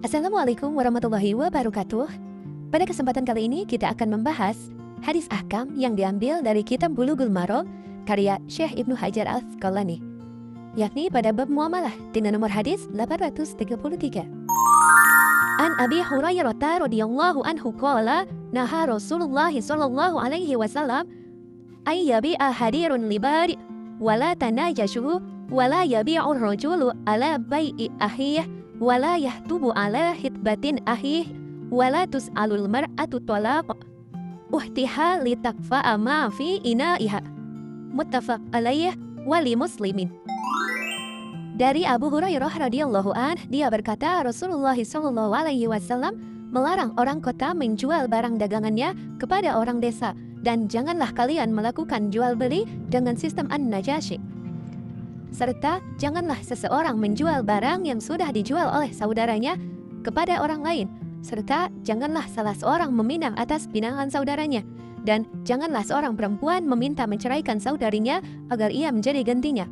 Assalamualaikum warahmatullahi wabarakatuh. Pada kesempatan kali ini kita akan membahas hadis ahkam yang diambil dari kitab Bulughul Maram karya Syekh Ibnu Hajar Al-Asqalani, yakni pada bab muamalah dengan nomor hadis 833. An Abi Hurairah radhiyallahu anhu qala naha Rasulullah sallallahu alaihi wasallam ay yabi'a hadirun libari wala tanajashu wala yabi'ur rajulu ala bai'i ahih wala yahtubu ala hitbatin ahih wala tus'alul mar'atu talaq uhtiha litakfa'a ma fi ina'iha muttafaq alaih wali muslimin. Dari Abu Hurairah radhiyallahu an, dia berkata Rasulullah sallallahu alaihi wasallam melarang orang kota menjual barang dagangannya kepada orang desa, dan janganlah kalian melakukan jual beli dengan sistem an-najashi. Serta janganlah seseorang menjual barang yang sudah dijual oleh saudaranya kepada orang lain, serta janganlah salah seorang meminang atas pinangan saudaranya, dan janganlah seorang perempuan meminta menceraikan saudarinya agar ia menjadi gantinya.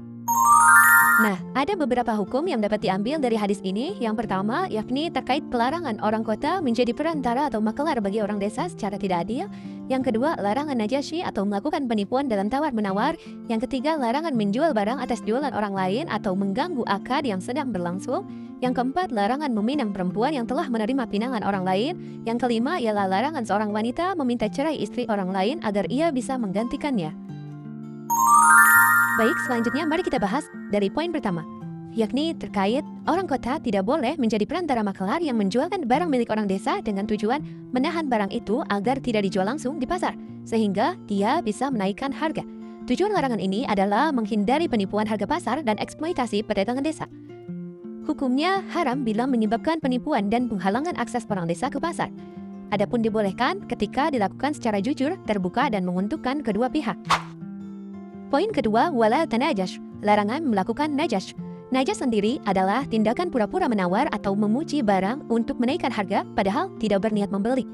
Nah, ada beberapa hukum yang dapat diambil dari hadis ini. Yang pertama, yakni terkait pelarangan orang kota menjadi perantara atau makelar bagi orang desa secara tidak adil. Yang kedua, larangan najashi atau melakukan penipuan dalam tawar-menawar. Yang ketiga, larangan menjual barang atas jualan orang lain atau mengganggu akad yang sedang berlangsung. Yang keempat, larangan meminang perempuan yang telah menerima pinangan orang lain. Yang kelima, ialah larangan seorang wanita meminta cerai istri orang lain agar ia bisa menggantikannya. Baik, selanjutnya mari kita bahas dari poin pertama, yakni terkait orang kota tidak boleh menjadi perantara makelar yang menjualkan barang milik orang desa dengan tujuan menahan barang itu agar tidak dijual langsung di pasar, sehingga dia bisa menaikkan harga. Tujuan larangan ini adalah menghindari penipuan harga pasar dan eksploitasi pedagang desa. Hukumnya haram bila menyebabkan penipuan dan penghalangan akses orang desa ke pasar. Adapun dibolehkan ketika dilakukan secara jujur, terbuka, dan menguntungkan kedua pihak. Poin kedua, wala tanajash, larangan melakukan najash. Najash sendiri adalah tindakan pura-pura menawar atau memuji barang untuk menaikkan harga padahal tidak berniat membeli.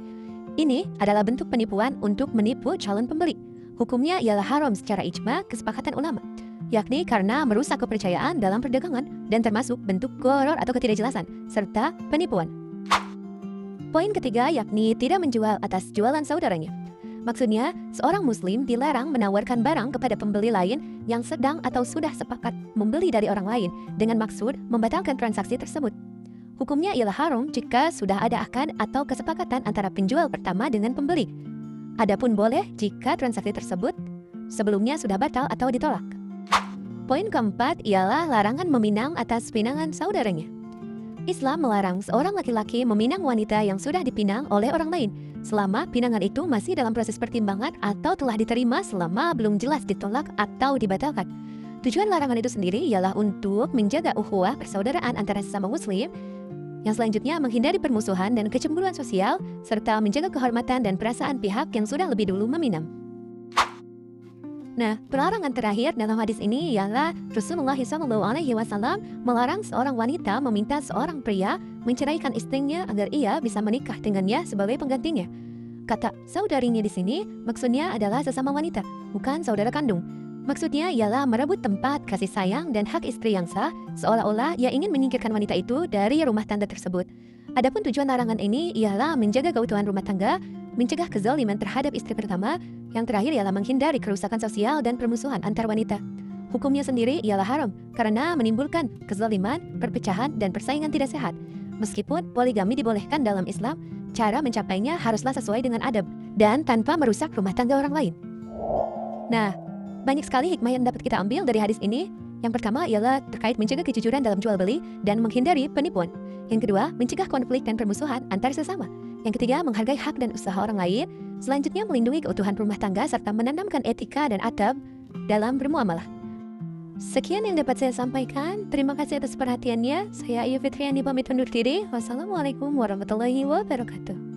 Ini adalah bentuk penipuan untuk menipu calon pembeli. Hukumnya ialah haram secara ijma kesepakatan ulama, yakni karena merusak kepercayaan dalam perdagangan dan termasuk bentuk gharar atau ketidakjelasan serta penipuan. Poin ketiga, yakni tidak menjual atas jualan saudaranya. Maksudnya, seorang muslim dilarang menawarkan barang kepada pembeli lain yang sedang atau sudah sepakat membeli dari orang lain dengan maksud membatalkan transaksi tersebut. Hukumnya ialah haram jika sudah ada akad atau kesepakatan antara penjual pertama dengan pembeli. Adapun boleh jika transaksi tersebut sebelumnya sudah batal atau ditolak. Poin keempat ialah larangan meminang atas pinangan saudaranya. Islam melarang seorang laki-laki meminang wanita yang sudah dipinang oleh orang lain selama pinangan itu masih dalam proses pertimbangan atau telah diterima selama belum jelas ditolak atau dibatalkan. Tujuan larangan itu sendiri ialah untuk menjaga ukhuwah persaudaraan antara sesama muslim, yang selanjutnya menghindari permusuhan dan kecemburuan sosial, serta menjaga kehormatan dan perasaan pihak yang sudah lebih dulu meminang. Nah, pelarangan terakhir dalam hadis ini ialah Rasulullah SAW melarang seorang wanita meminta seorang pria menceraikan istrinya agar ia bisa menikah dengannya sebagai penggantinya. Kata saudarinya di sini maksudnya adalah sesama wanita, bukan saudara kandung. Maksudnya ialah merebut tempat kasih sayang dan hak istri yang sah, seolah-olah ia ingin menyingkirkan wanita itu dari rumah tangga tersebut. Adapun tujuan larangan ini ialah menjaga keutuhan rumah tangga, mencegah kezaliman terhadap istri pertama, yang terakhir ialah menghindari kerusakan sosial dan permusuhan antar wanita. Hukumnya sendiri ialah haram karena menimbulkan kezaliman, perpecahan, dan persaingan tidak sehat. Meskipun poligami dibolehkan dalam Islam, cara mencapainya haruslah sesuai dengan adab dan tanpa merusak rumah tangga orang lain. Nah, banyak sekali hikmah yang dapat kita ambil dari hadis ini. Yang pertama ialah terkait mencegah kejujuran dalam jual beli dan menghindari penipuan. Yang kedua, mencegah konflik dan permusuhan antar sesama. Yang ketiga, menghargai hak dan usaha orang lain. Selanjutnya, melindungi keutuhan rumah tangga serta menanamkan etika dan adab dalam bermuamalah. Sekian yang dapat saya sampaikan. Terima kasih atas perhatiannya. Saya Ayu Fitriani pamit undur diri. Wassalamualaikum warahmatullahi wabarakatuh.